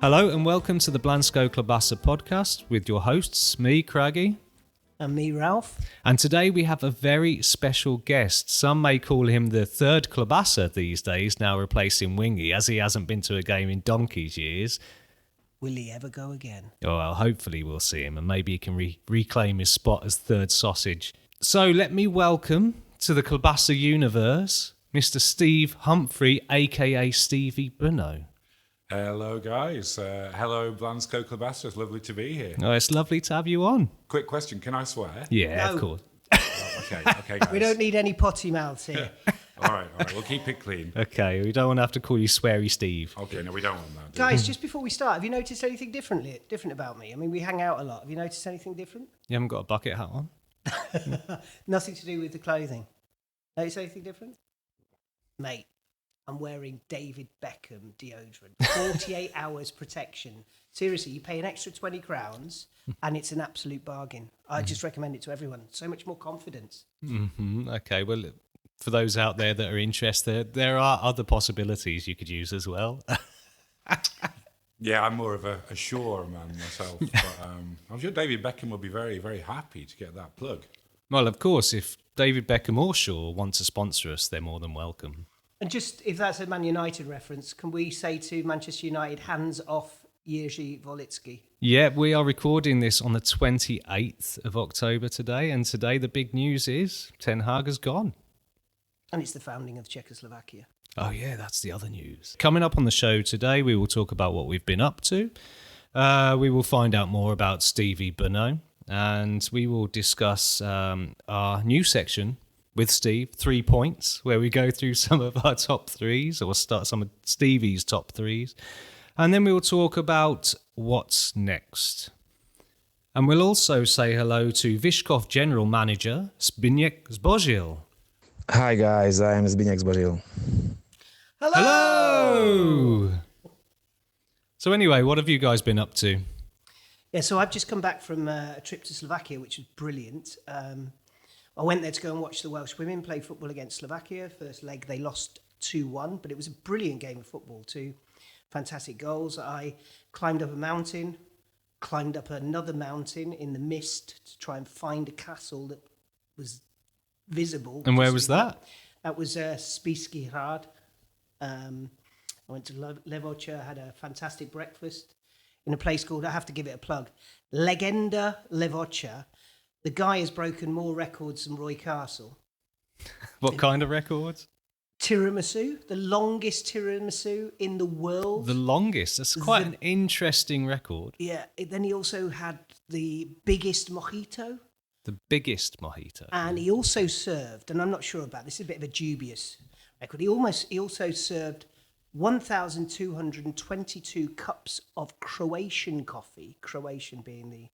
Hello and welcome to the Blansko Klobasa podcast with your hosts, me, Craggy. And me, Ralph. And today we have a very special guest. Some may call him the third Klobasa these days, now replacing Wingy, as he hasn't been to a game in donkey's years. Will he ever go again? Oh, well, hopefully we'll see him and maybe he can reclaim his spot as third sausage. So let me welcome to the Klobasa universe, Mr. Steve Humphrey, a.k.a. Stevie Brno. Hello, guys. Hello, Blansko Klobasa. It's lovely to be here. Oh, it's lovely to have you on. Quick question. Can I swear? Yeah, No. of course. Oh, okay, guys. We don't need any potty mouths here. All right. We'll keep it clean. Okay, we don't want to have to call you Sweary Steve. Okay, no, we don't want that. Guys, just before we start, have you noticed anything different about me? I mean, we hang out a lot. Have you noticed anything different? You haven't got a bucket hat on? Nothing to do with the clothing. Notice anything different? Mate, I'm wearing David Beckham deodorant. 48 hours protection. Seriously, you pay an extra 20 crowns and it's an absolute bargain. I just recommend it to everyone. So much more confidence. Mm-hmm. Okay, well, for those out there that are interested, there are other possibilities you could use as well. Yeah, I'm more of a Shore man myself. But I'm sure David Beckham will be very, very happy to get that plug. Well, of course, if David Beckham or Shaw want to sponsor us, they're more than welcome. And just, if that's a Man United reference, can we say to Manchester United, hands off Jerzy Wolitski? Yeah, we are recording this on the 28th of October today, and today the big news is Ten Hag has gone. And it's the founding of Czechoslovakia. Oh yeah, that's the other news. Coming up on the show today, we will talk about what we've been up to. We will find out more about Stevie Brno, and we will discuss our new section with Steve, 3 points, where we go through some of our top threes, or start some of Stevie's top threes. And then we will talk about what's next. And we'll also say hello to Vyškov General Manager, Zbigniew Zbozil. Hi guys, I am Zbigniew Zbozil. Hello! So anyway, what have you guys been up to? Yeah, so I've just come back from a trip to Slovakia, which was brilliant. I went there to go and watch the Welsh women play football against Slovakia. First leg, they lost 2-1, but it was a brilliant game of football. 2 fantastic goals. I climbed up a mountain, climbed up another mountain in the mist to try and find a castle that was visible. And where was that? That was Spišský hrad. I went to Levoča, had a fantastic breakfast in a place called, I have to give it a plug, Legenda Levoča. The guy has broken more records than Roy Castle. What kind of records? Tiramisu, the longest tiramisu in the world. The longest. That's quite an interesting record. Yeah, then he also had the biggest mojito. The biggest mojito. And he also served, and I'm not sure about this, is a bit of a dubious record. He also served 1,222 cups of Croatian coffee, Croatian being the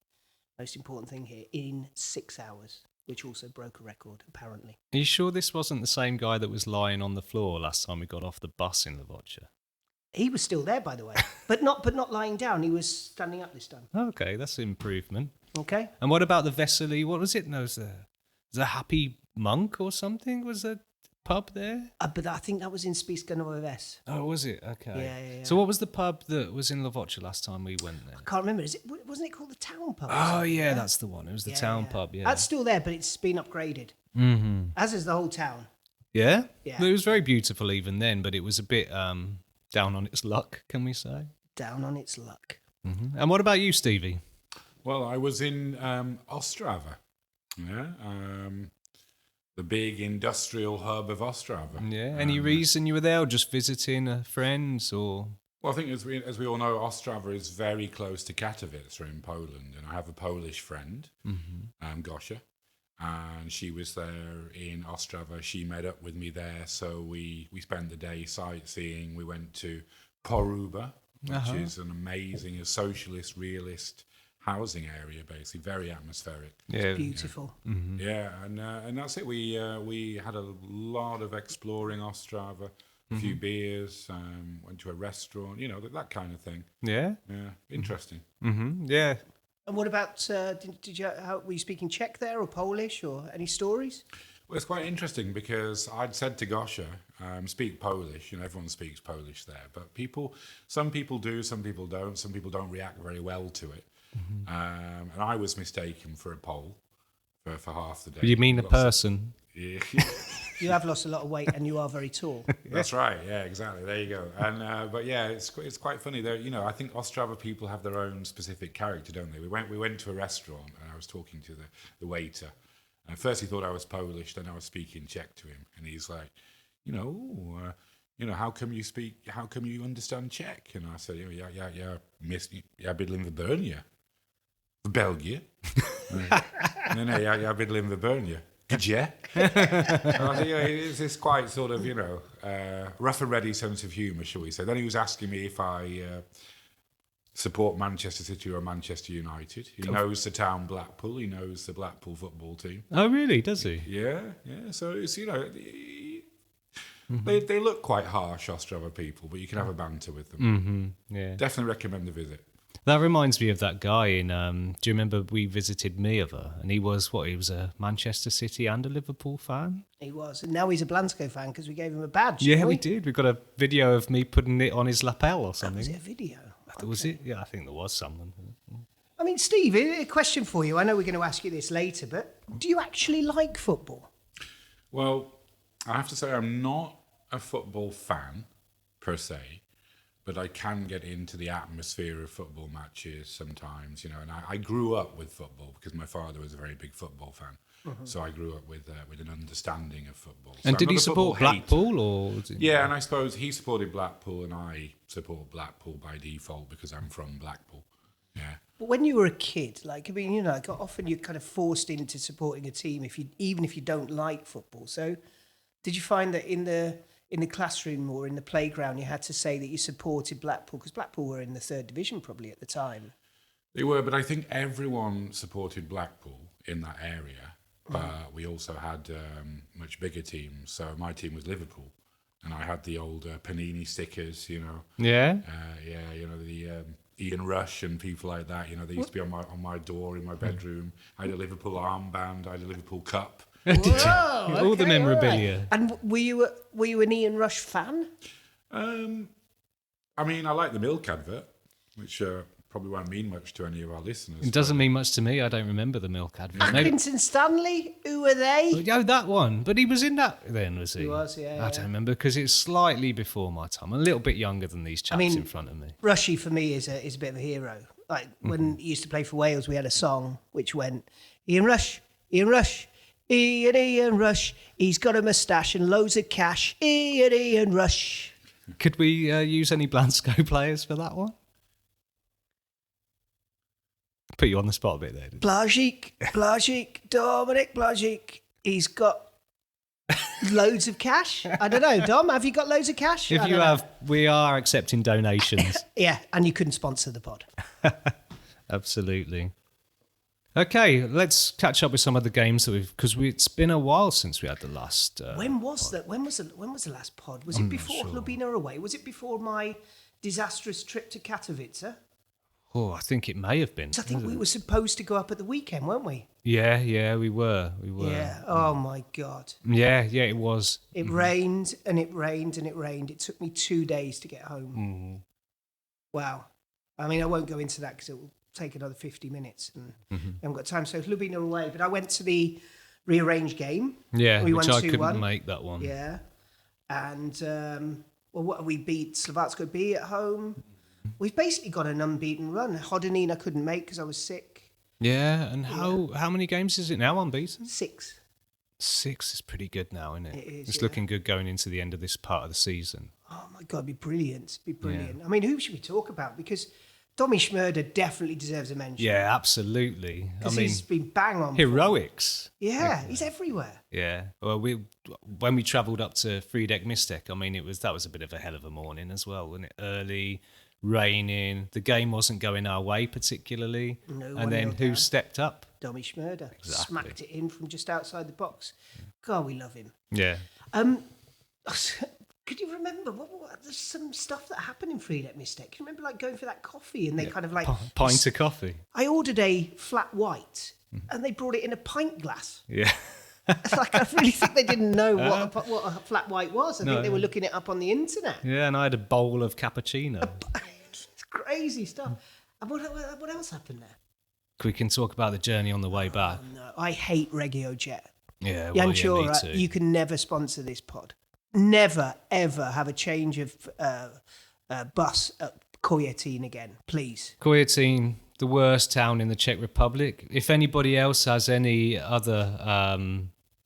most important thing here, in 6 hours, which also broke a record, apparently. Are you sure this wasn't the same guy that was lying on the floor last time we got off the bus in Levoča? He was still there, by the way, but not lying down. He was standing up this time. Okay, that's an improvement. Okay. And what about the Vesely? What was it? No, it was a Happy Monk or something? Was a pub there? But I think that was in Spišská Nová Ves. Oh, was it? Okay. Yeah. So what was the pub that was in Levoča last time we went there? I can't remember. Wasn't it called the Town Pub? or Oh, something? yeah, that's the one. It was the town pub, yeah. That's still there, but it's been upgraded. Mm-hmm. As is the whole town. Yeah? Yeah. It was very beautiful even then, but it was a bit down on its luck, can we say? Down on its luck. Mm-hmm. And what about you, Stevie? Well, I was in Ostrava. Yeah. The big industrial hub of Ostrava. Yeah. Any reason you were there, or just visiting friends, or? Well, I think as we all know, Ostrava is very close to Katowice in Poland, and I have a Polish friend, Gosia, and she was there in Ostrava. She met up with me there, so we spent the day sightseeing. We went to Poruba, which is an amazing, a socialist, realist housing area, basically very atmospheric. Yeah, Beautiful. Yeah, and that's it. We had a lot of exploring Ostrava, a few beers, went to a restaurant, that kind of thing. Yeah. Yeah, interesting. Mm-hmm. Yeah. And what about, were you speaking Czech there or Polish or any stories? Well, it's quite interesting because I'd said to Gosha, speak Polish. Everyone speaks Polish there, but some people do, some people don't. Some people don't react very well to it. And I was mistaken for a Pole for half the day. You mean a person? Yeah. You have lost a lot of weight and you are very tall. That's right. Yeah, exactly. There you go. And but yeah, it's quite funny. There, I think Ostrava people have their own specific character, don't they? We went to a restaurant and I was talking to the waiter. And at first he thought I was Polish. Then I was speaking Czech to him, and he's like, how come you understand Czech? And I said, ja bydlím v Brně, v Belgii. Ne, já bydlím v Brně. Gdzie? It's this quite sort of, rough and ready sense of humour, shall we say. Then he was asking me if I support Manchester City or Manchester United. He knows the town Blackpool. He knows the Blackpool football team. Oh, really? Does he? Yeah. So it's, they look quite harsh, Ostrava people, but you can have a banter with them. Yeah. Definitely recommend the visit. That reminds me of that guy in. Do you remember we visited Miova, and he was a Manchester City and a Liverpool fan. He was, and now he's a Blansko fan because we gave him a badge. Yeah, didn't we did. We got a video of me putting it on his lapel or something. Was it a video? Was it? Yeah, I think there was someone. I mean, Steve, a question for you. I know we're going to ask you this later, but do you actually like football? Well, I have to say I'm not a football fan per se, but I can get into the atmosphere of football matches sometimes, and I grew up with football because my father was a very big football fan. So I grew up with an understanding of football. So And I'm did not he a football support Blackpool hater. or? Was it... Yeah, and I suppose he supported Blackpool and I support Blackpool by default because I'm from Blackpool. Yeah. But when you were a kid, often you're kind of forced into supporting a team even if you don't like football. So did you find that in the classroom or in the playground you had to say that you supported Blackpool? Because Blackpool were in the 3rd division probably at the time. They were, but I think everyone supported Blackpool in that area. But we also had much bigger teams. So my team was Liverpool, and I had the old Panini stickers, Yeah. The Ian Rush and people like that. They used to be on my door in my bedroom. I had a Liverpool armband. I had a Liverpool cup. Whoa, All the memorabilia. Right. And were you an Ian Rush fan? I mean, I like the milk advert, which probably won't mean much to any of our listeners. It doesn't mean much to me. I don't remember the milk advert. Accrington Stanley, who are they? Oh, that one. But he was in that then, was he? He was, yeah. I don't remember because it's slightly before my time. A little bit younger than these chaps in front of me. Rushy for me is a bit of a hero. Like when he used to play for Wales, we had a song which went, Ian Rush, Ian Rush, Ian Rush. He's got a moustache and loads of cash. Ian Rush. Could we use any Blansko players for that one? Put you on the spot a bit there. Blažic, Dominic Blažic. He's got loads of cash. I don't know, Dom, have you got loads of cash? If you have, we are accepting donations. Yeah, and you couldn't sponsor the pod. Absolutely. Okay, let's catch up with some of the games that it's been a while since we had the last. When was that? When was the last pod? Was it before Hlubina away? Was it before my disastrous trip to Katowice? Oh, I think it may have been. I think we were supposed to go up at the weekend, weren't we? Yeah, we were. Yeah. Oh my God. Yeah, it was. It rained and it rained and it rained. It took me 2 days to get home. Wow. I mean, I won't go into that because it will take another 50 minutes and I haven't got time. So Hlubina away, but I went to the rearranged game. Yeah, we which won I 2-1. couldn't make that one. Yeah. And, we beat Slovatsko B at home. We've basically got an unbeaten run. Hodonín I couldn't make because I was sick. Yeah, and how many games is it now unbeaten? 6. 6 is pretty good now, isn't it? It is, It's yeah. looking good going into the end of this part of the season. Oh my God, it'd be brilliant. I mean, who should we talk about? Because Domi Schmurder definitely deserves a mention. Yeah, absolutely. I mean, he's been bang on. heroics. Yeah, he's everywhere. Yeah. Well, when we travelled up to Friedeck Mistek, I mean, that was a bit of a hell of a morning as well, wasn't it? Early, raining. The game wasn't going our way particularly. And then who stepped up? Domi Schmurder. Exactly. Smacked it in from just outside the box. God, we love him. Yeah. Could you remember? There's some stuff that happened in Friedeck Mistek. Can you remember like going for that coffee and they kind of like... Pint of coffee. I ordered a flat white and they brought it in a pint glass. Yeah. Like, I really think they didn't know what a flat white was. I think they were looking it up on the internet. Yeah, and I had a bowl of cappuccino. It's crazy stuff. And what else happened there? We can talk about the journey on the way back. No, I hate RegioJet. Yeah, Jan me Chora, too. you can never sponsor this pod. Never, ever have a change of bus at Kojetín again, please. Kojetín, the worst town in the Czech Republic. If anybody else has any other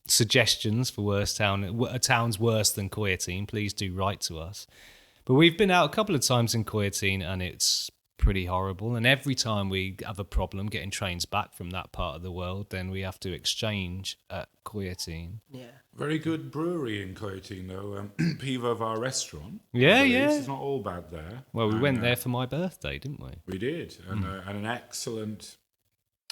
suggestions for worst town, towns worse than Kojetín, please do write to us. But we've been out a couple of times in Kojetín and it's pretty horrible. And every time we have a problem getting trains back from that part of the world, then we have to exchange at Kojetín. Yeah. Very good brewery in Kojetín, though. Pivovar restaurant. Yeah, yeah. It's not all bad there. Well, we went there for my birthday, didn't we? We did. And an excellent,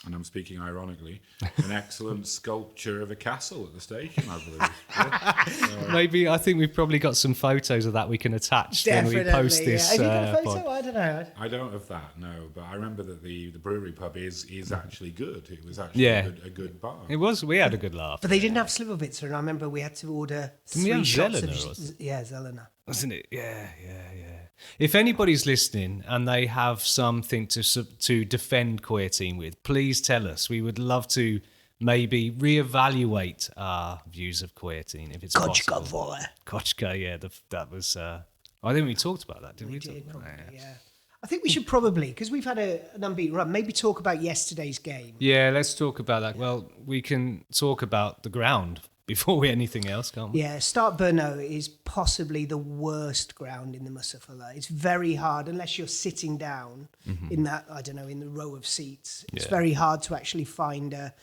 and I'm speaking ironically, an excellent sculpture of a castle at the station, I believe. Yeah. Maybe, I think we've probably got some photos of that we can attach when we post this. Have you got a pod. photo? I don't know. I don't have that, no. But I remember that the brewery pub is actually good. It was actually Yeah. a good bar. It was, we had a good laugh. But they didn't have Slivovitzer, and I remember we had to order Didn't we have 3 shots Zelena or of... something? Yeah, Zelena. Wasn't it? Yeah. If anybody's listening and they have something to defend Kojetín with, please tell us. We would love to maybe reevaluate our views of Kojetín if it's Kočka possible. vole. Kočka, yeah, that was. I think we talked about that, didn't we? Did probably, yeah. I think we should probably, because we've had an unbeaten run, maybe talk about yesterday's game. Yeah, let's talk about that. Well, we can talk about the ground before anything else, can't we? Yeah, Start Brno is possibly the worst ground in the Musafala. It's very hard, unless you're sitting down in that, I don't know, in the row of seats. It's very hard to actually find a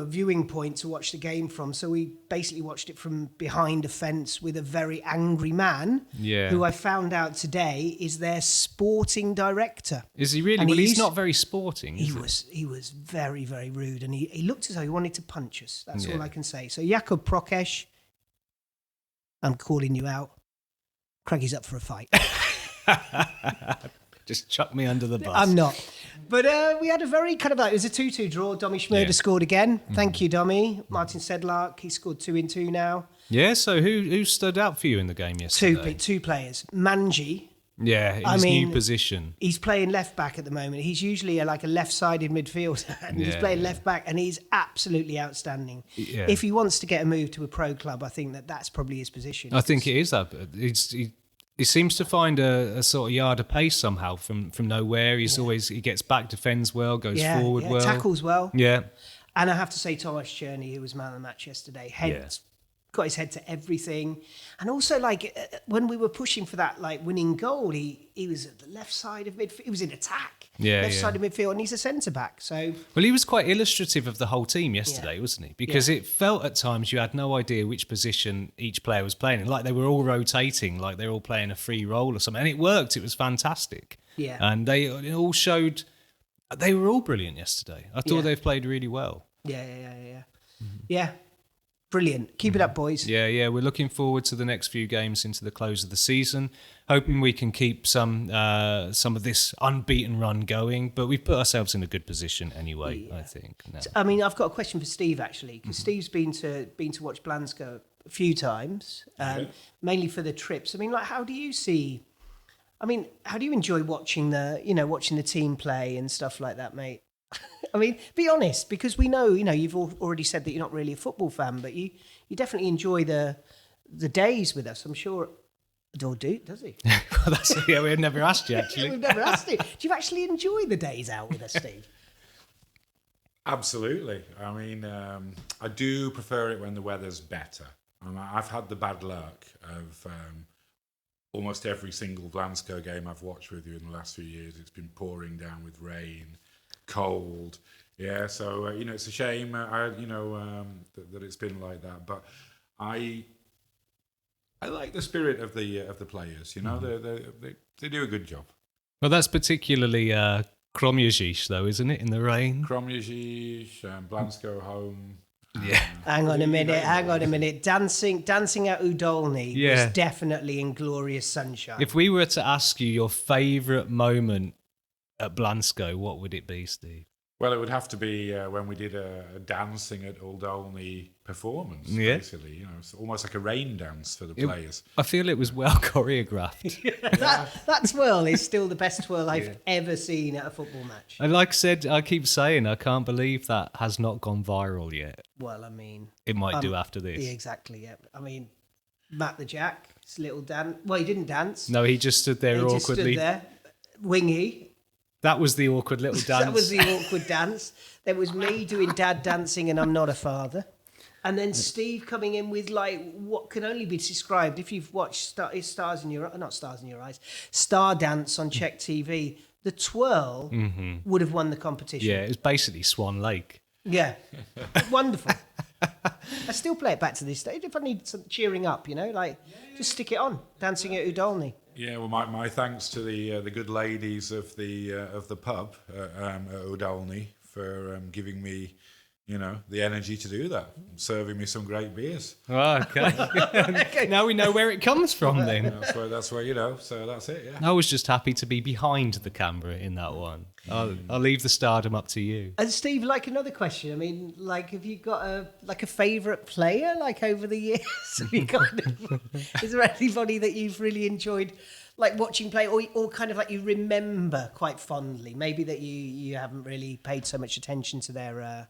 viewing point to watch the game from. So we basically watched it from behind a fence with a very angry man, who I found out today is their sporting director. Is he really? And Well, he's not very sporting. He was very, very rude, and he looked as though he wanted to punch us. That's all I can say. So Jakub Prokeš, I'm calling you out. Craigie's up for a fight. Just chuck me under the bus. I'm not. But we had a very kind of it was a 2-2 draw. Domi Schmerda scored again. Thank you, Domi. Martin Sedlak, he scored 2 in 2 now. Yeah, so who stood out for you in the game yesterday? Two players. Manji. Yeah, in his new position. He's playing left back at the moment. He's usually like a left-sided midfielder, and he's playing left back, and he's absolutely outstanding. Yeah. If he wants to get a move to a pro club, I think that's probably his position. I think it is that. He seems to find a sort of yard of pace somehow from nowhere. He gets back, defends well, goes forward well, tackles well. Yeah. And I have to say, Tomasz Czerny, who was man of the match yesterday, got his head to everything. And also, when we were pushing for that winning goal, he was at the left side of midfield. He was in attack. Left side of midfield, and he's a centre back. So well, he was quite illustrative of the whole team yesterday, wasn't he? Because it felt at times you had no idea which position each player was playing in. Like they were all rotating, like they were all playing a free role or something. And it worked. It was fantastic. Yeah. And they all showed they were all brilliant yesterday. I thought they've played really well. Yeah. Yeah. Brilliant. Keep it up, boys. Yeah. We're looking forward to the next few games into the close of the season. Hoping we can keep some of this unbeaten run going. But we've put ourselves in a good position anyway, I think. No. So, I've got a question for Steve, actually, because Steve's been to watch Blansko a few times, mainly for the trips. How do you see... how do you enjoy watching the team play and stuff like that, mate? Be honest, because we know, you've already said that you're not really a football fan, but you definitely enjoy the days with us. I'm sure. Does he? We've never asked you, actually. We've never asked you. Do you actually enjoy the days out with us, Steve? Absolutely. I do prefer it when the weather's better. I've had the bad luck of almost every single Blansko game I've watched with you in the last few years. It's been pouring down with rain. Cold, so it's a shame, that it's been like that. But I like the spirit of the players. They do a good job. Well, that's particularly Kromježić, though, isn't it? In the rain, Kromježić, Blansko home. Yeah. Hang on a minute. Dancing at Udolny was definitely in glorious sunshine. If we were to ask you your favourite moment at Blansko, what would it be, Steve? Well, it would have to be when we did a dancing at Oldalney performance, Yeah. basically. You know, it's almost like a rain dance for the players. I feel it was well choreographed. That twirl is still the best twirl I've ever seen at a football match. And like I said, I keep saying, I can't believe that has not gone viral yet. Well, I mean, It might do after this. yeah, exactly. Yeah, I mean, Matt the Jack, his little dance. Well, he didn't dance. No, he just stood there he awkwardly. just stood there. Wingy. That was the awkward little dance. That was the awkward dance. There was me doing dad dancing, and I'm not a father. And then Steve coming in with like what can only be described if you've watched Stars in Your Eyes, Star Dance on Czech TV. The twirl would have won the competition. Yeah, it was basically Swan Lake. Yeah, wonderful. I still play it back to this day. If I need some cheering up, just stick it on. Dancing at Udolny. Yeah, well, my thanks to the good ladies of the pub at Oldalney for giving me, the energy to do that, serving me some great beers. Oh, okay. Now we know where it comes from then. That's where so that's it. Yeah. I was just happy to be behind the camera in that one. I'll leave the stardom up to you. And Steve, another question. I mean, have you got a favourite player over the years? Have you is there anybody that you've really enjoyed watching play, or kind of you remember quite fondly? Maybe that you haven't really paid so much attention to their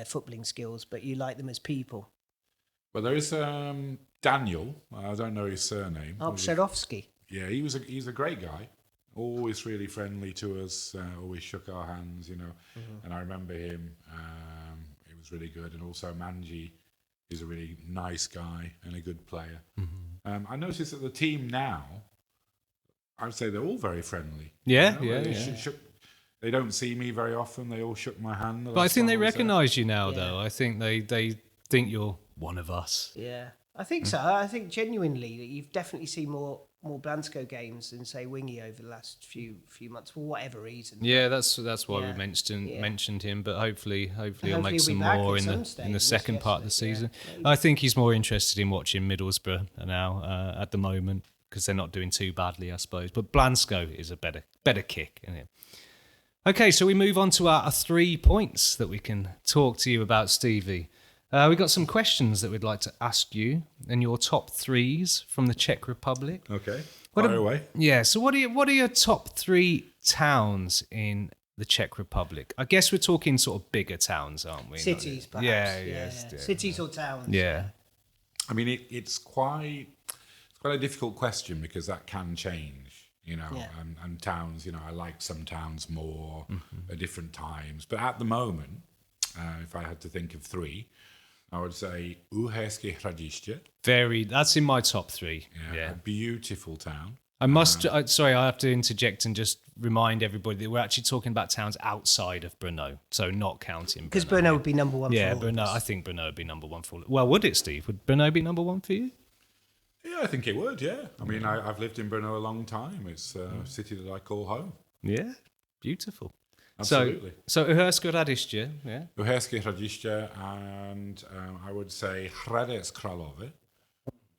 footballing skills, but you like them as people. Well, there is Daniel. I don't know his surname. Psherovsky. Yeah, he's a great guy. Always really friendly to us. Always shook our hands, And I remember him. He was really good. And also Manji is a really nice guy and a good player. I noticed that the team now, I would say they're all very friendly. Yeah, They don't see me very often. They all shook my hand. But I think they recognise you now, though. I think they think you're one of us. Yeah, I think so. I think genuinely that you've definitely seen more Blansko games than say Wingy over the last few months for whatever reason. Yeah, that's why we mentioned him. But hopefully he'll make some back more at in some the stage. second part of the season. Yeah. I think he's more interested in watching Middlesbrough now at the moment because they're not doing too badly, I suppose. But Blansko is a better kick, isn't it? Okay, so we move on to our 3 points that we can talk to you about, Stevie. We've got some questions that we'd like to ask you and your top threes from the Czech Republic. Okay, fire away. Yeah, so what are your top 3 towns in the Czech Republic? I guess we're talking sort of bigger towns, aren't we? Cities, perhaps. Yeah. Cities or towns. Yeah. I mean, it's quite a difficult question because that can change. And towns, I like some towns more at different times. But at the moment, if I had to think of 3, I would say Uherské Hradiště. That's in my top 3. Yeah. A beautiful town. I must, sorry, I have to interject and just remind everybody that we're actually talking about towns outside of Brno, so not counting Brno. Because Brno would be number 1 yeah, for all Brno. of us. I think Brno would be number 1 for. Well, would it, Steve? Would Brno be number 1 for you? Yeah, I think it would, yeah. I mean, I've lived in Brno a long time. It's a city that I call home. Yeah, beautiful. Absolutely. So Uherské Hradiště, yeah? Uherské Hradiště, and I would say Hradec Králové.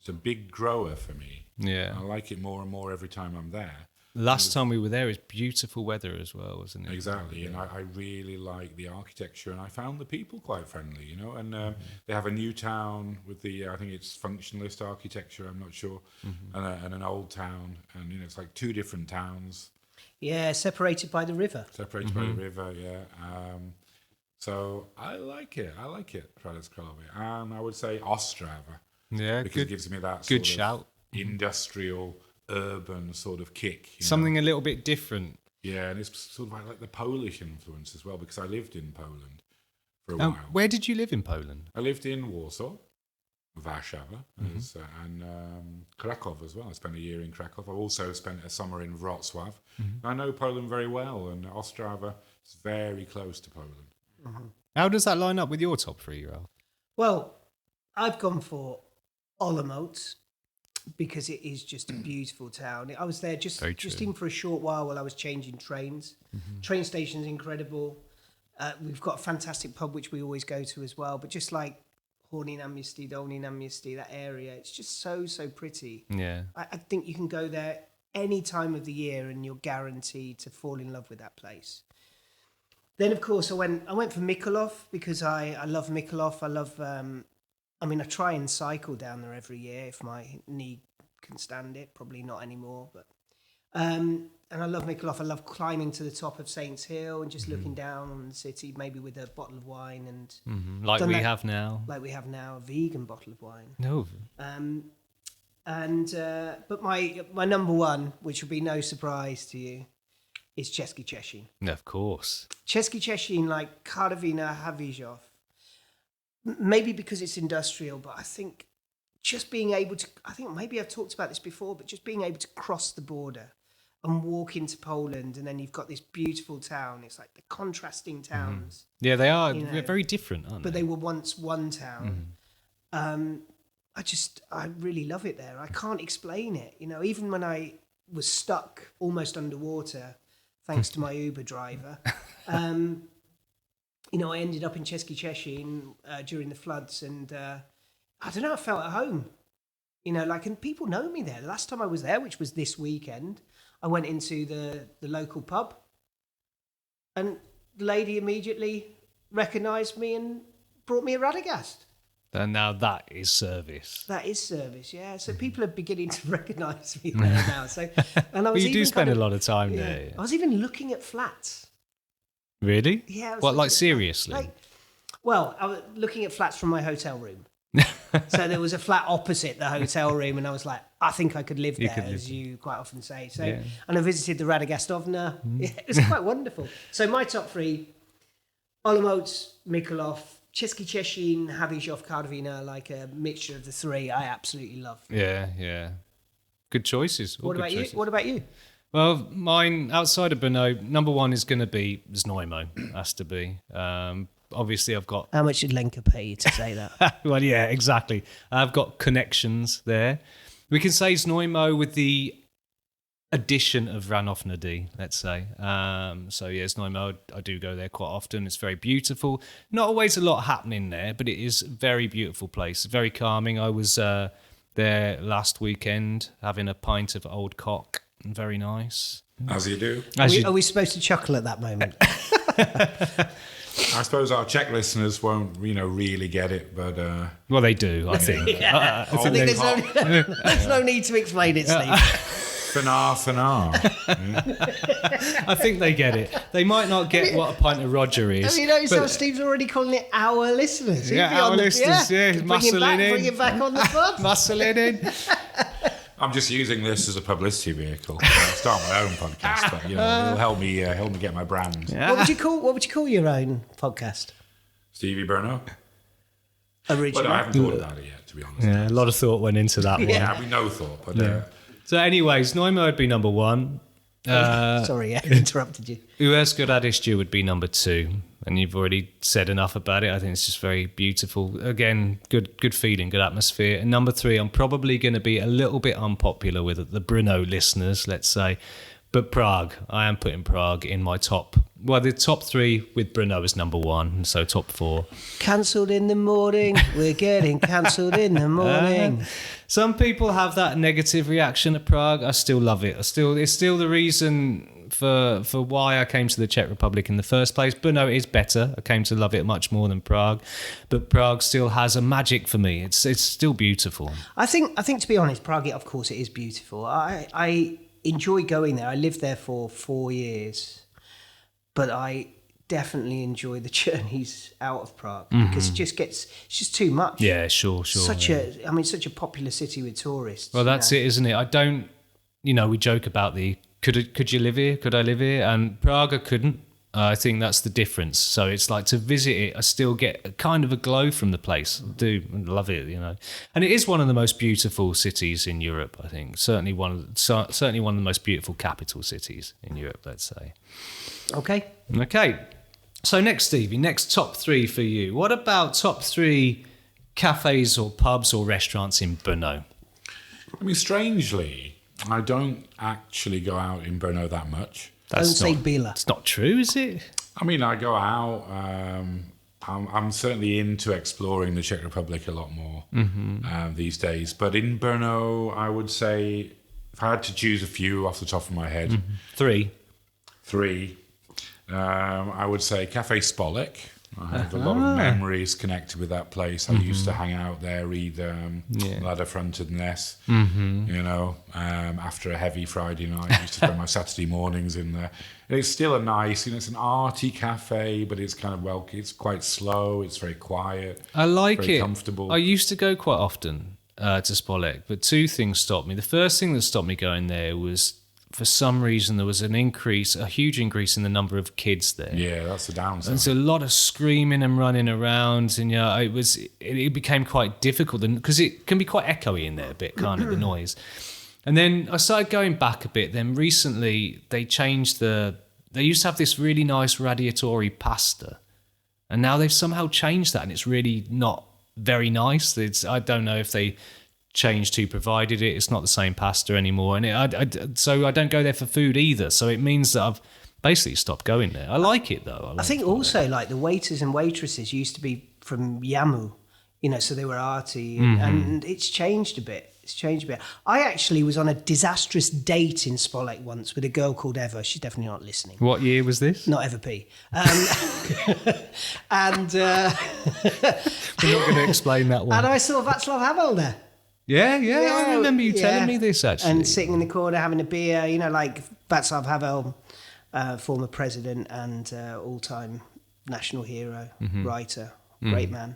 It's a big grower for me. Yeah. I like it more and more every time I'm there. Last time we were there, it was beautiful weather as well, wasn't it? Exactly, and I really like the architecture, and I found the people quite friendly, and they have a new town with I think it's functionalist architecture, I'm not sure, and an old town, and it's like 2 different towns. Yeah, separated by the river. Separated by the river, yeah. So I like it, Hradec Králové, and I would say Ostrava. Yeah, because it gives me that good sort shout. of industrial, urban sort of kick. Something a little bit different. Yeah, and it's sort of like the Polish influence as well, because I lived in Poland for a while. Where did you live in Poland? I lived in Warsaw, Warszawa, and Krakow as well. I spent a year in Krakow. I also spent a summer in Wrocław. I know Poland very well, and Ostrava is very close to Poland. How does that line up with your top 3, Ralph? Well, I've gone for Olomouc because it is just a beautiful town. I was there just in for a short while I was changing trains. Train station's incredible. We've got a fantastic pub which we always go to as well. But just like Horní náměstí, Dolní náměstí, that area, it's just so pretty. Yeah. I think you can go there any time of the year and you're guaranteed to fall in love with that place. Then, of course, I went for Mikolov because I love Mikolov. I love. I try and cycle down there every year if my knee can stand it. Probably not anymore, but. And I love Mikolov. I love climbing to the top of Saints Hill and just looking down on the city, maybe with a bottle of wine and Like we have now. like we have now, a vegan bottle of wine. No. But my number one, which will be no surprise to you, is Český Češín. Of course. Český Češín, like Karviná, Havířov. Maybe because it's industrial, but I think just being able to, I think maybe I've talked about this before, but just being able to cross the border and walk into Poland, and then you've got this beautiful town. It's like the contrasting towns. Yeah, they are. You know, They're very different, aren't But they? they were once one town. I really love it there. I can't explain it. You know, even when I was stuck almost underwater, thanks to my Uber driver, I ended up in Český Češín during the floods, and I don't know, I felt at home. You know, like, and people know me there. The last time I was there, which was this weekend, I went into the local pub, and the lady immediately recognised me and brought me a Radagast. And now that is service. That is service, yeah. So people are beginning to recognise me there now. So, and I was But you do even spend kind a lot of time yeah. there. I was even looking at flats. Really? Yeah. I was What, looking like at seriously? I was looking at flats from my hotel room. So there was a flat opposite the hotel room, and I was like, I think I could live there, as you quite often say. So, Yeah. and I visited the Radagastovna. Yeah, it was quite wonderful. So my top three: Olomouc, Mikolov, Český Češín, Havířov, Karviná, like a mixture of the three. I absolutely love. Yeah. Good choices. All What good about you? choices. What about you? Well, mine, outside of Brno, number one is going to be Znojmo. Has to be. Obviously, I've got... How much did Lenka pay you to say that? Well, yeah, exactly. I've got connections there. We can say Znojmo with the addition of Ranovnady, let's say. So, yeah, Znojmo, I do go there quite often. It's very beautiful. Not always a lot happening there, but it is a very beautiful place. Very calming. I was there last weekend having a pint of old cock. Very nice. As you do. Are we supposed to chuckle at that moment? I suppose our Czech listeners won't, really get it, but... Well, they do, I think. I think there's no need to explain it, Steve. Fanar. I think they get it. They might not get what a pint of Roger is. Have you noticed but- how Steve's already calling it our listeners? He'd Yeah, be our on the- listeners, yeah. Bring Muscle it back on the pod. Muscle in. I'm just using this as a publicity vehicle. I'll start my own podcast, but it'll help me get my brand. What would you call your own podcast? Stevie Brno. Original. But I haven't thought about it yet, to be honest. Yeah, a lot of thought went into that one. Yeah, we no thought, but So anyways, Znojmo would be number one. Sorry, I interrupted you. Uherské Hradiště would be number two. And you've already said enough about it. I think it's just very beautiful. Again, good feeling, good atmosphere. And number three, I'm probably going to be a little bit unpopular with the Brno listeners, let's say. But Prague, I am putting Prague in my top. Well, the top three with Brno is number one, so top four. Cancelled in the morning. We're getting cancelled in the morning. Some people have that negative reaction to Prague. I still love it. It's still the reason for why I came to the Czech Republic in the first place. Brno is better. I came to love it much more than Prague, but Prague still has a magic for me. It's still beautiful. I think to be honest, Prague, of course, it is beautiful. I enjoy going there. I lived there for 4 years, but I definitely enjoy the journeys out of Prague because it's just too much. Yeah, sure. Such a popular city with tourists. Well, that's it, isn't it? I don't. We joke about the could you live here? Could I live here? And Prague, I couldn't. I think that's the difference. So it's like to visit it, I still get a kind of a glow from the place. I do love it, And it is one of the most beautiful cities in Europe, I think. Certainly one of the most beautiful capital cities in Europe, let's say. Okay. So next, Stevie, next top three for you. What about top three cafes or pubs or restaurants in Brno? I mean, strangely, I don't actually go out in Brno that much. Don't say Bila. It's not true, is it? I mean, I go out. I'm certainly into exploring the Czech Republic a lot more these days. But in Brno, I would say, if I had to choose a few off the top of my head, Three. I would say Cafe Spolek. I have a lot of memories connected with that place. I used to hang out there, read Ladder-Fronted Ness, after a heavy Friday night. I used to spend my Saturday mornings in there. And it's still a nice, it's an arty cafe, but it's kind of it's quite slow, it's very quiet. I like very it. Comfortable. I used to go quite often to Spolek, but two things stopped me. The first thing that stopped me going there was, for some reason, there was a huge increase in the number of kids there. Yeah, that's the downside. There's a lot of screaming and running around, and it became quite difficult because it can be quite echoey in there a bit, can't it, the noise? And then I started going back a bit. Then recently they changed they used to have this really nice radiatori pasta, and now they've somehow changed that, and it's really not very nice. I don't know if they changed who provided it. It's not the same pasta anymore, and so I don't go there for food either. So it means that I've basically stopped going there. I like it though. I think also like the waiters and waitresses used to be from Yamu, so they were arty, and it's changed a bit. I actually was on a disastrous date in Spolek once with a girl called Eva. She's definitely not listening. What year was this? Not Eva P. And we're not going to explain that one. And I saw Vaclav Havel there. Yeah, I remember you telling me this, actually. And sitting in the corner having a beer, like Vaclav Havel, former president and all-time national hero, writer, great man.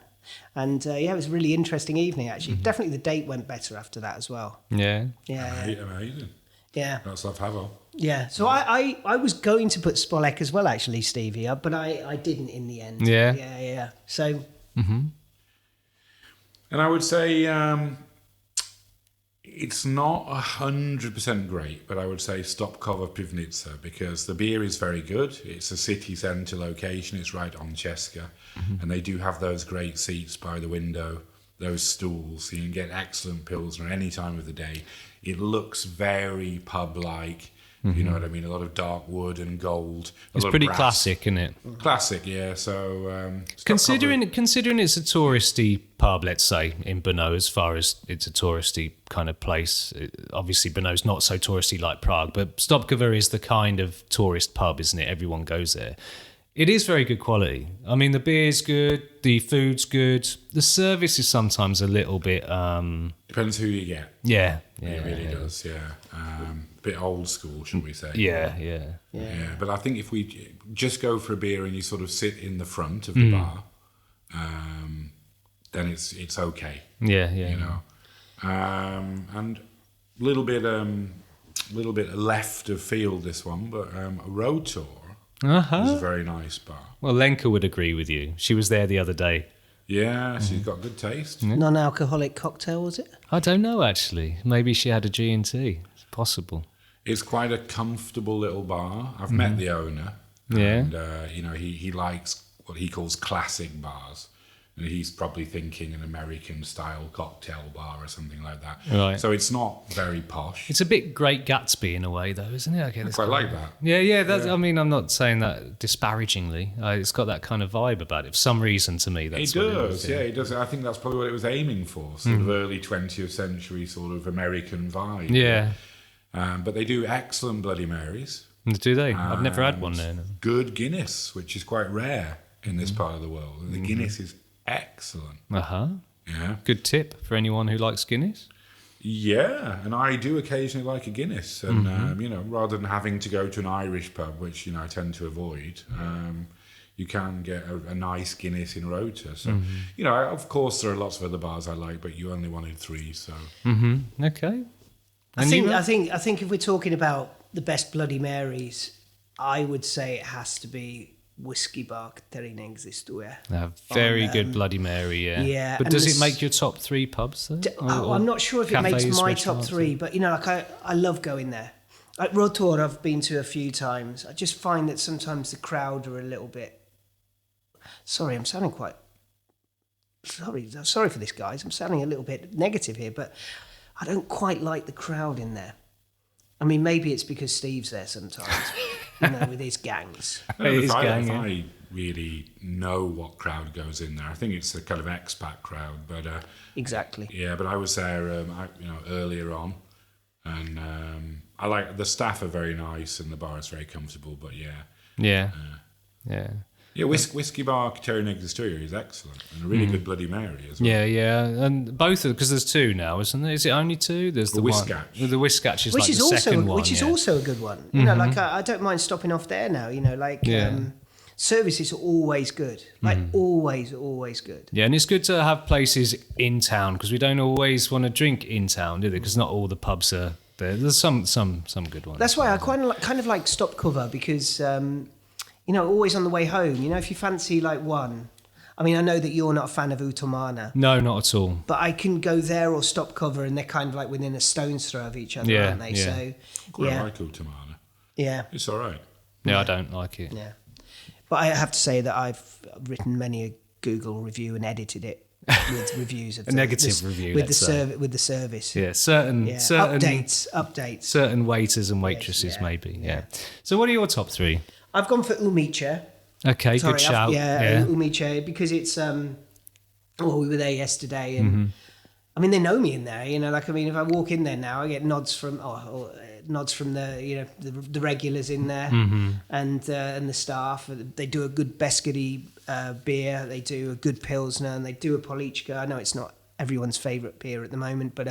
And it was a really interesting evening, actually. Definitely the date went better after that as well. Yeah. Amazing. Yeah. Vaclav Havel. Yeah. So I was going to put Spolek as well, actually, Stevie, but I didn't in the end. Yeah. Yeah. So... And I would say... it's not 100% great, but I would say Stopkova Pivnitsa, because the beer is very good. It's a city centre location. It's right on Cheska. And they do have those great seats by the window, those stools. So you can get excellent Pilsner any time of the day. It looks very pub-like. You know what I mean? A lot of dark wood and gold. It's pretty classic, isn't it? Classic, yeah. So considering it's a touristy pub, let's say in Brno, as far as it's a touristy kind of place. Obviously, Brno's not so touristy like Prague, but Stopkova is the kind of tourist pub, isn't it? Everyone goes there. It is very good quality. I mean, the beer's good, the food's good. The service is sometimes a little bit... depends who you get. Yeah. It really does, yeah. A bit old school, shall we say. Yeah. But I think if we just go for a beer and you sort of sit in the front of the bar, then it's okay. Yeah. And a little bit left of field, this one, but Rotor is a very nice bar. Well, Lenka would agree with you. She was there the other day. Yeah, she's got good taste. Non-alcoholic cocktail, was it? I don't know, actually. Maybe she had a G&T. It's possible. It's quite a comfortable little bar. I've met the owner. Yeah. And, he likes what he calls classic bars. And he's probably thinking an American-style cocktail bar or something like that. Right. So it's not very posh. It's a bit Great Gatsby in a way, though, isn't it? Okay, I quite like that. Yeah. I mean, I'm not saying that disparagingly. It's got that kind of vibe about it. For some reason, to me, that's what it is. Yeah, it does. I think that's probably what it was aiming for, sort of early 20th century sort of American vibe. Yeah. But they do excellent Bloody Marys. Do they? I've never had one there. No. Good Guinness, which is quite rare in this part of the world. And the Guinness is excellent. Yeah. Good tip for anyone who likes Guinness. Yeah, and I do occasionally like a Guinness, and rather than having to go to an Irish pub, which I tend to avoid, you can get a nice Guinness in Rota. So of course there are lots of other bars I like, but you only wanted 3, so Okay. I think if we're talking about the best Bloody Marys, I would say it has to be Whiskey Bar Katerina existuje. Very good Bloody Mary, yeah. Yeah. But does it make your top 3 pubs, though? I'm not sure if it makes cafes, my top restaurants, 3, but I love going there. At Rotor, I've been to a few times. I just find that sometimes the crowd are a little bit... Sorry, I'm sounding quite... Sorry for this, guys. I'm sounding a little bit negative here, but I don't quite like the crowd in there. I mean, maybe it's because Steve's there sometimes, with his gangs. If I really know what crowd goes in there, I think it's a kind of expat crowd. But exactly. Yeah, but I was there, earlier on, and I like the staff are very nice and the bar is very comfortable. But Yeah. Yeah, Whiskey Bar Terry Exterior is excellent, and a really good Bloody Mary as well. Yeah, and both of because there's two now, isn't there? Is it only two? There's the Whiskatch. one. The Whiskatch is which like is the also second one, which is also a good one. You know, like I don't mind stopping off there now. You know, like service is always good. Like always good. Yeah, and it's good to have places in town because we don't always want to drink in town, do they? Because not all the pubs are there. There's some good ones. That's why I kind of like stop cover because you know, always on the way home. You know, if you fancy like one. I mean, I know that you're not a fan of Utomana. No, not at all. But I can go there or stop cover, and they're kind of like within a stone's throw of each other, aren't they? Yeah. So, Quite like Ultimana. Yeah. It's all right. Yeah, I don't like it. Yeah. But I have to say that I've written many a Google review and edited it with reviews of A negative review, with let's the say. with the service. Yeah, certain Updates. certain waiters and waitresses, yeah, maybe. yeah. So, what are your top three? I've gone for Umice. Okay, Sorry, good shout. Umice, because it's well, we were there yesterday, and I mean they know me in there. You know, like I mean, if I walk in there now, I get nods from the the regulars in there, and the staff. They do a good Beskidi beer. They do a good Pilsner, and they do a Polichka. I know it's not everyone's favourite beer at the moment, but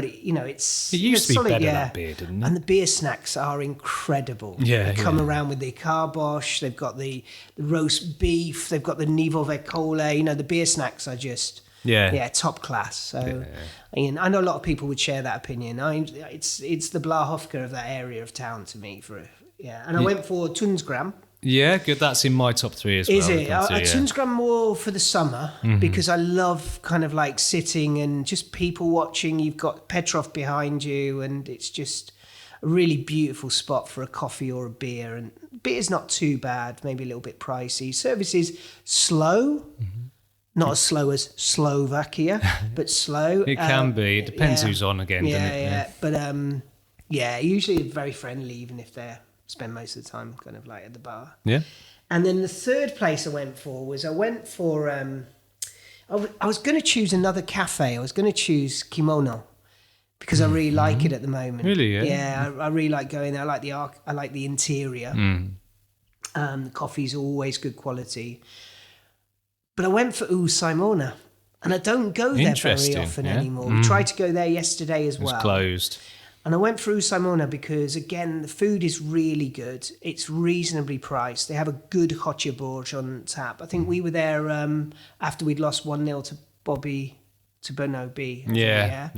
you know, It used to be solid, better, that beer, didn't it? And the beer snacks are incredible. Yeah, they come around with the carbosh. They've got the roast beef. They've got the nivo vecole. You know, the beer snacks are just top class. So, I know a lot of people would share that opinion. It's the Blahofka of that area of town to me. And I went for Tunsgram. Yeah, good. That's in my top three as well. Is it? Tunsgram more for the summer because I love kind of like sitting and just people watching. You've got Petrov behind you, and it's just a really beautiful spot for a coffee or a beer. And beer's not too bad, maybe a little bit pricey. Service is slow. Not as slow as Slovakia, but slow. It can be. It depends who's on again, doesn't it? Yeah. But usually very friendly, even if they spend most of the time kind of like at the bar. Yeah. And then the third place I went for I was going to choose another cafe. I was going to choose Kimono because I really like it at the moment. Really? Yeah. Yeah, I really like going there. I like the interior. The coffee's always good quality. But I went for Simona, and I don't go there very often anymore. We tried to go there yesterday as well. It's closed. And I went through Simona because, again, the food is really good. It's reasonably priced. They have a good Hotjeborg on tap. I think we were there after we'd lost 1-0 to Brno B. Yeah.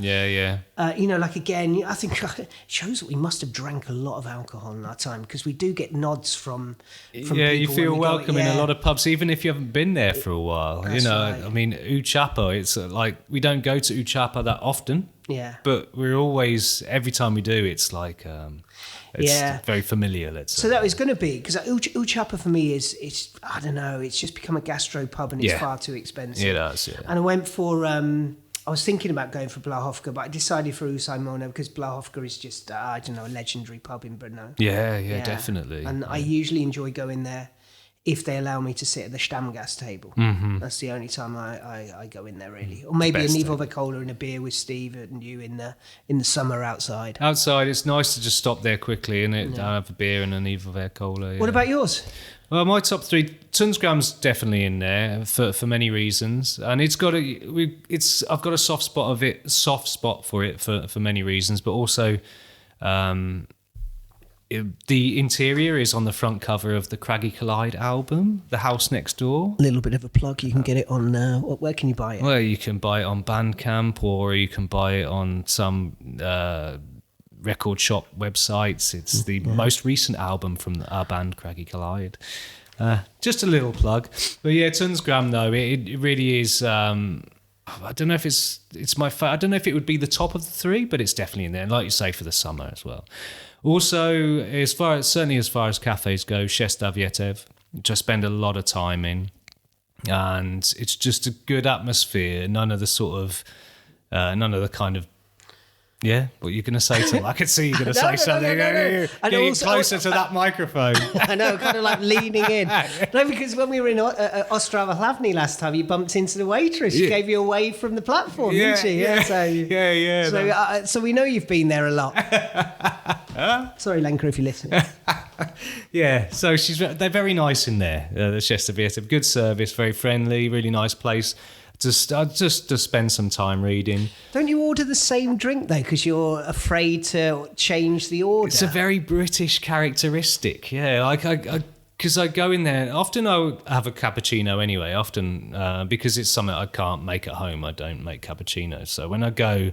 You know, like, again, I think it shows that we must have drank a lot of alcohol in our time because we do get nods from people. You feel welcome in a lot of... of pubs, even if you haven't been there for a while. That's right. I mean, Uchapa, it's like we don't go to Uchapa that often. Yeah. But we're always, every time we do, it's like, it's very familiar, let's say. So that was going to be, because Uchapa for me is, I don't know, it's just become a gastro pub and it's far too expensive. It does, yeah. And I went for, I was thinking about going for Blahofka, but I decided for Simona because Blahofka is just, I don't know, a legendary pub in Brno. Yeah, definitely. And I usually enjoy going there if they allow me to sit at the Stammgast table. That's the only time I go in there, really. Or maybe a Nivo Vaccola and a beer with Steve and you in the summer outside. Outside, it's nice to just stop there quickly and have a beer and an Nivo Vaccola. What about yours? Well, my top three, Tunsgram's definitely in there for many reasons, and I've got a soft spot for it for many reasons, but also the interior is on the front cover of the Craggy Collide album, The House Next Door. A little bit of a plug. You can get it on. Where can you buy it? Well, you can buy it on Bandcamp, or you can buy it on some record shop websites. It's the most recent album from our band Craggy Collide. Just a little plug, but yeah, Tunsgram though it really is. I don't know if it's my I don't know if it would be the top of the three, but it's definitely in there. And like you say, for the summer as well. Also, as far as cafes go, Shestavietev, which I spend a lot of time in, and it's just a good atmosphere. None of the kind of. Yeah, what are you going to say to me? I could see you going to say something. No. Getting closer to that microphone. I know, kind of like leaning in. No, because when we were in Ostrava Hlavny last time, you bumped into the waitress. She gave you away from the platform, didn't she? Yeah. So we know you've been there a lot. Sorry, Lenka, if you're listening. Yeah, so they're very nice in there, the Chesterfield. Good service, very friendly, really nice place. Just to spend some time reading. Don't you order the same drink though, because you're afraid to change the order? It's a very British characteristic, yeah. Because I go in there, often I'll have a cappuccino anyway, often because it's something I can't make at home. I don't make cappuccinos. So when I go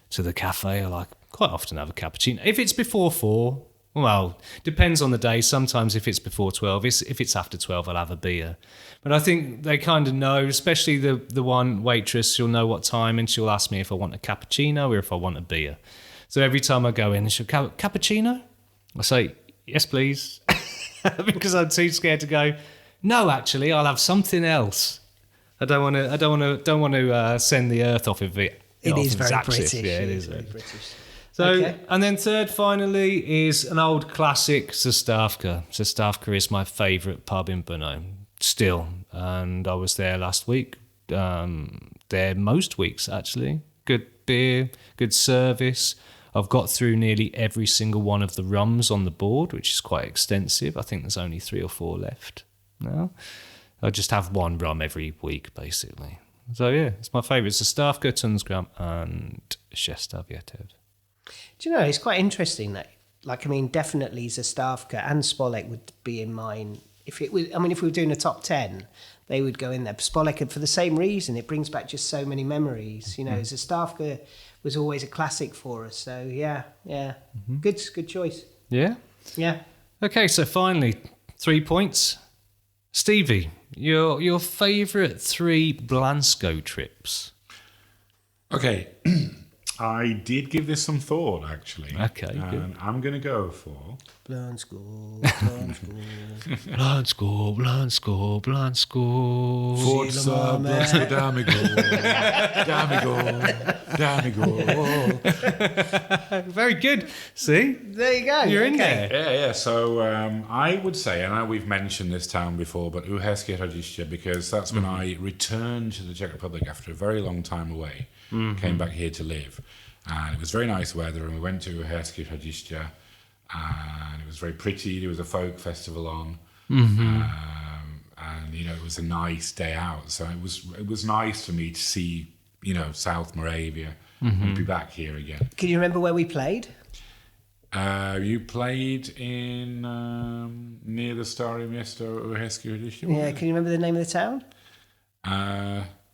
to the cafe, I quite often have a cappuccino. If it's before 4, well, depends on the day. Sometimes if it's before 12, if it's after 12, I'll have a beer. But I think they kind of know, especially the one waitress, she'll know what time and she'll ask me if I want a cappuccino or if I want a beer. So every time I go in, she'll cappuccino? I say, yes, please. Because I'm too scared to go, no, actually, I'll have something else. I don't want to send the earth off of it. It is very axis. British. Yeah, it is very British. So, Okay. And then third, finally, is an old classic, Zastavka. Zastavka is my favourite pub in Brno, still. And I was there last week. There most weeks, actually. Good beer, good service. I've got through nearly every single one of the rums on the board, which is quite extensive. I think there's only 3 or 4 left now. I just have one rum every week, basically. So, yeah, it's my favourite. Zastavka, Tunsgram, and Chesterfield. Do you know, it's quite interesting that, definitely Zastavka and Spolek would be in mine. If we were doing a top 10, they would go in there. Spolek, for the same reason, it brings back just so many memories. You know, Zastavka was always a classic for us. So, yeah. Good choice. Yeah? Yeah. Okay, so finally, 3 points. Stevie, your favourite 3 Blansko trips? Okay. I did give this some thought, actually. Okay, and good. I'm going to go for... Blansko. Forza, Blansko, Damigo. Very good. See? There you go. You're in there. Yeah. So I would say, and I know we've mentioned this town before, but Uherské Hradiště, because that's when I returned to the Czech Republic after a very long time away. Came back here to live, and it was very nice weather, and we went to Uherské Hradiště, and it was very pretty. There was a folk festival on, and it was a nice day out. So it was nice for me to see South Moravia and be back here again. Can you remember where we played? You played in near the Staré Město Uherské Hradiště. Yeah. Can you remember the name of the town?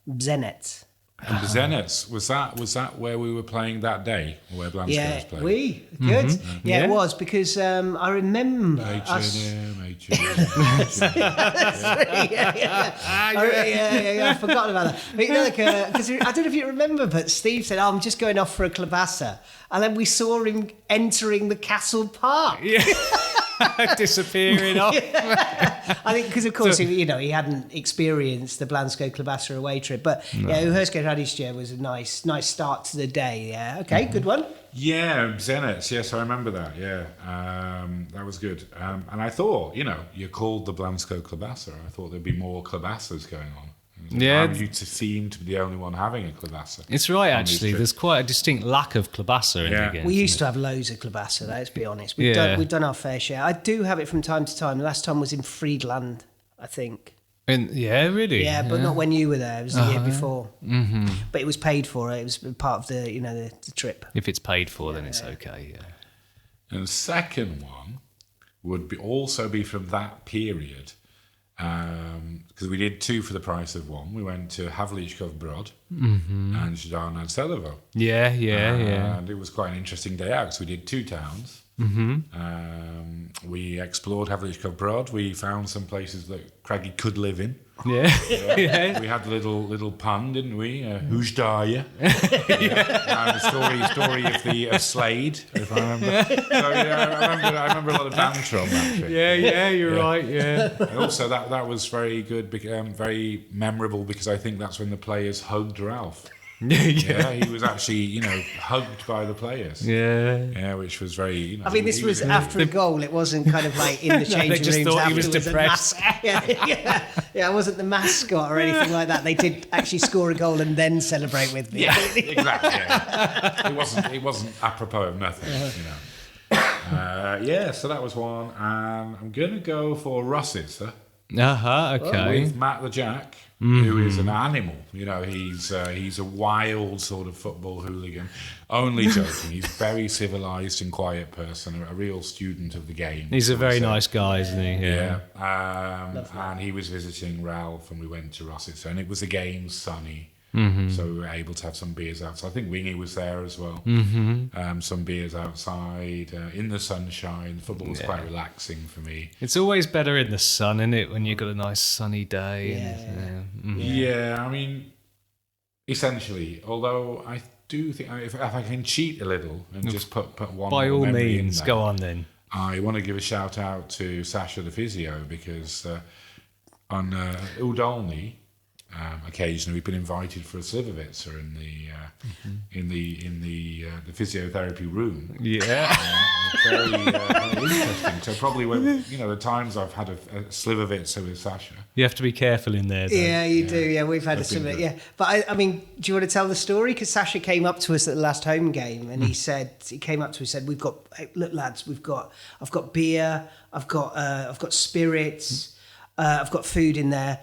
Bzenec. And Zenets, was that where we were playing that day, where Blansko was playing? Good. Yeah, it was, because I remember H&M. I forgot about that. But because I don't know if you remember, but Steve said, I'm just going off for a klobasa. And then we saw him entering the Castle Park. Yeah. Disappearing off. I think because, of course, he hadn't experienced the Blansko klobasa away trip. But Uherské Hradiště was a nice start to the day. Yeah. Okay, good one. Yeah, Zenets. Yes, I remember that. Yeah, that was good. And I thought, you're called the Blansko klobasa. I thought there'd be more klobasas going on. Yeah, you seem to be the only one having a klobasa. It's right, actually. There's quite a distinct lack of klobasa in the game. We used to have loads of klobasa, let's be honest. We've done our fair share. I do have it from time to time. The last time was in Friedland, I think. Really? Yeah, but not when you were there. It was the year before. Mm-hmm. But it was paid for. It was part of the the trip. If it's paid for, then it's okay. Yeah. And the second one would also be from that period. Because we did 2 for the price of 1. We went to Havlíčkův Brod and Žďár nad Celovo. Yeah. And it was quite an interesting day out because we did 2 towns. We explored Havlíčkův Brod. We found some places that Craigie could live in. Yeah. We had a little pun, didn't we? Who's Daya? The story of Slade, if I remember. So I remember a lot of banter on that trip. Yeah, you're right. Yeah. And also that was very good, very memorable, because I think that's when the players hugged Ralph. Yeah, he was actually, hugged by the players. Yeah, which was very. I mean, this was after a goal. It wasn't kind of like in the changing rooms. They just thought he was depressed. Yeah, it wasn't the mascot or anything like that. They did actually score a goal and then celebrate with me. Yeah, exactly. Yeah. It wasn't apropos of nothing. So that was one. And I'm going to go for Rossiter Okay. with Matt the Jack, who is an animal. You know, he's a wild sort of football hooligan. Only joking. He's a very civilised and quiet person, a real student of the game. He's a very nice guy, isn't he? Yeah. And he was visiting Ralph, and we went to Rossiter, and it was the game sunny. So we were able to have some beers outside. I think Wingy was there as well. Some beers outside in the sunshine. Football was quite relaxing for me. It's always better in the sun, isn't it, when you've got a nice sunny day? Yeah, I mean, essentially, although I do think if I can cheat a little and just put one By all memory means, in there, go on then. I want to give a shout out to Sasha the physio, because on Udolny, occasionally we've been invited for a slivovitzer in the physiotherapy room. Yeah. Very interesting. So probably when the times I've had a slivovitzer with Sasha. You have to be careful in there, though. Yeah, you do. Yeah, we've had a similar. good. Yeah, but I mean, do you want to tell the story? Because Sasha came up to us at the last home game, and he came up to us and said, "We've got look, lads. I've got beer. I've got spirits. I've got food in there.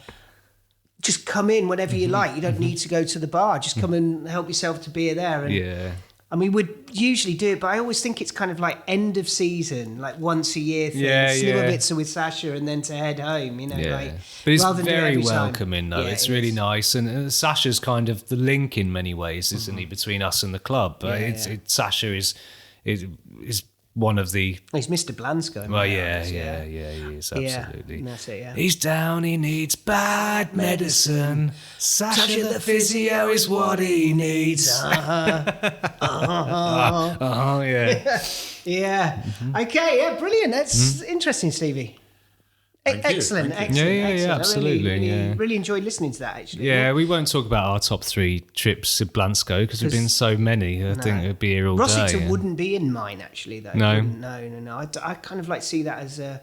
Just come in whenever you like. You don't need to go to the bar. Just come and help yourself to beer there." And I mean, we'd usually do it, but I always think it's kind of like end of season, like once a year thing. Slivovitzer with Sasha and then to head home, like. But it's rather than do it very every time. welcoming, though. Yeah, it's it really is. nice. And Sasha's kind of the link in many ways, isn't he, between us and the club? Sasha is one of the... He's Mr. Blansko. Well, he is, absolutely. That's it, yeah. He's down, he needs bad medicine. Sasha the physio is what he needs. Yeah. Yeah. Okay, yeah, brilliant. That's interesting, Stevie. Thank you. Excellent. Thank you. Excellent. Yeah, absolutely, Really enjoyed listening to that, actually. Yeah, we won't talk about our top 3 trips to Blansko because there've been so many. I think it'd be here all Rossiter day. wouldn't be in mine, actually, though. No. No. I kind of like see that as a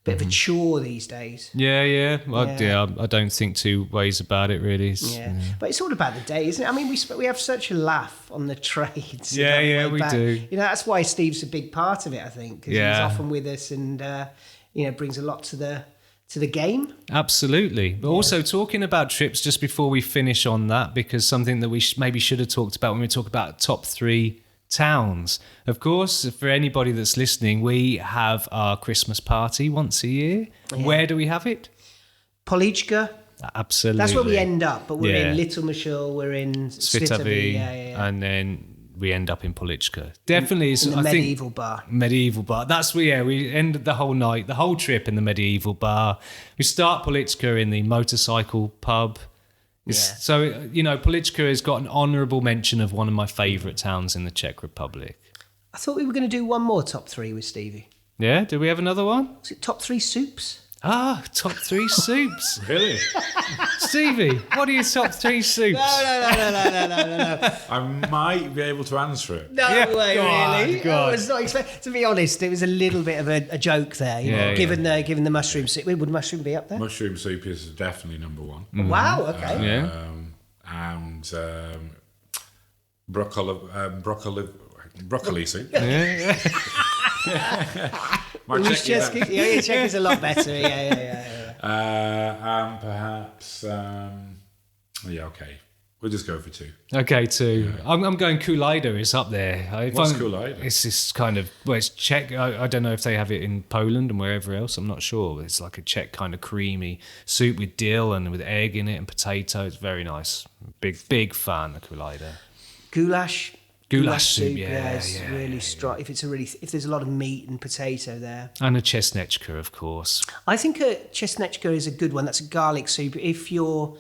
bit of a chore these days. Yeah. Well, I don't think two ways about it, really. Yeah, but it's all about the day, isn't it? I mean, we have such a laugh on the trades. Yeah, on the way we back. do. That's why Steve's a big part of it, I think, because he's often with us and brings a lot to the game. Absolutely. But also talking about trips, just before we finish on that, because something that we maybe should have talked about when we talk about top 3 towns. Of course, for anybody that's listening, we have our Christmas party once a year. Yeah. Where do we have it? Policzka. Absolutely. That's where we end up, but we're in Little Mishul, we're in Svitavi, and then we end up in Policzka. Definitely, in the medieval bar. Medieval bar. That's where we end the whole night, the whole trip in the medieval bar. We start Policzka in the motorcycle pub. So, Policzka has got an honourable mention of one of my favourite towns in the Czech Republic. I thought we were going to do one more top 3 with Stevie. Yeah? Do we have another one? Was it top 3 soups? Top 3 soups. Really? Stevie, what are your top 3 soups? No. I might be able to answer it. No way, really. God. I was not expecting. To be honest, it was a little bit of a joke there. Given the mushroom soup, would mushroom be up there? Mushroom soup is definitely number 1. Mm-hmm. Wow. Okay. And broccoli soup. Yeah. Czech is a lot better. Yeah. And perhaps, okay. We'll just go for 2. Okay, 2. Yeah. I'm going Kulida is up there. What's Kulida? It's this kind of, it's Czech. I don't know if they have it in Poland and wherever else. I'm not sure. It's like a Czech kind of creamy soup with dill and with egg in it and potato. It's very nice. Big fan of Kulida. Goulash soup, yeah, really strong. If there's a lot of meat and potato there, and a chesnechka, of course. I think a chesnechka is a good one. That's a garlic soup. If your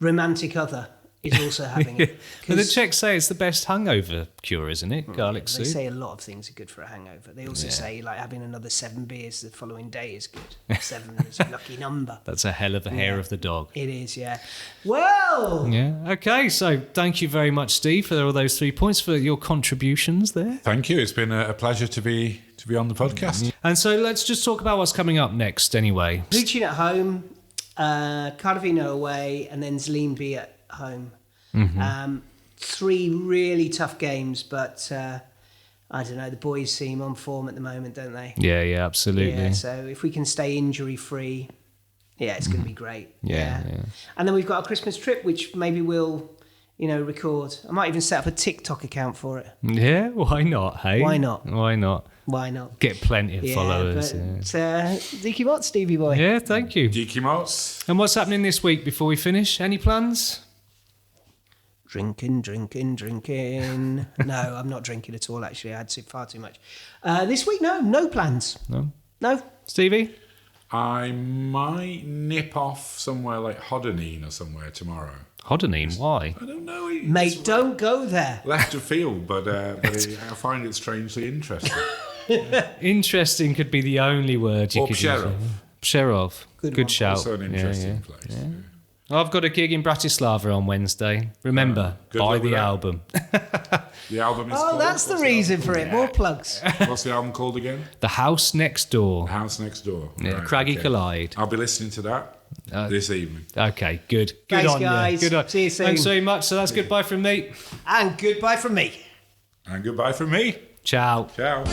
romantic other is also having it, but the Czechs say it's the best hangover cure, isn't it? Garlic soup. They say a lot of things are good for a hangover. They also say like having another 7 beers the following day is good. 7 is a lucky number. That's a hell of a hair of the dog. It is, yeah. Well. Yeah. Okay. So thank you very much, Steve, for all those 3 points for your contributions there. Thank you. It's been a pleasure to be on the podcast. And so let's just talk about what's coming up next. Anyway, Bleaching at home, Cardavino away, and then Zlimby at home. 3 really tough games, but I don't know, the boys seem on form at the moment, don't they? Yeah, absolutely. Yeah, so if we can stay injury free, it's going to be great. Yeah. And then we've got a Christmas trip, which maybe we'll, record. I might even set up a TikTok account for it. Yeah, why not, hey? Why not? Why not? Why not? Get plenty of followers. Dicky Mott, Stevie boy. Yeah, thank you. Geeky Mots. And what's happening this week before we finish? Any plans? Drinking. No, I'm not drinking at all, actually. I had far too much. This week, no plans. No. Stevie? I might nip off somewhere like Hoddeneen or somewhere tomorrow. Hoddeneen, why? I don't know. Mate, don't go there. Left of field, but I find it strangely interesting. Interesting could be the only word you Or could Psherov. use. Psherov. Good Good one. shout. Also an interesting place. Yeah. I've got a gig in Bratislava on Wednesday. Remember, Good buy luck with the that. album. The album is Oh, called... that's the what's reason album for it. More plugs. called? What's the album called again? The House Next Door. The House Next Door. Yeah, Right, Craggy okay. Collide. I'll be listening to that this evening. Okay, good. Good Thanks, on guys. you. Good on. See you soon. Thanks very much. So that's goodbye from me. And goodbye from me. And goodbye from me. Ciao. Ciao.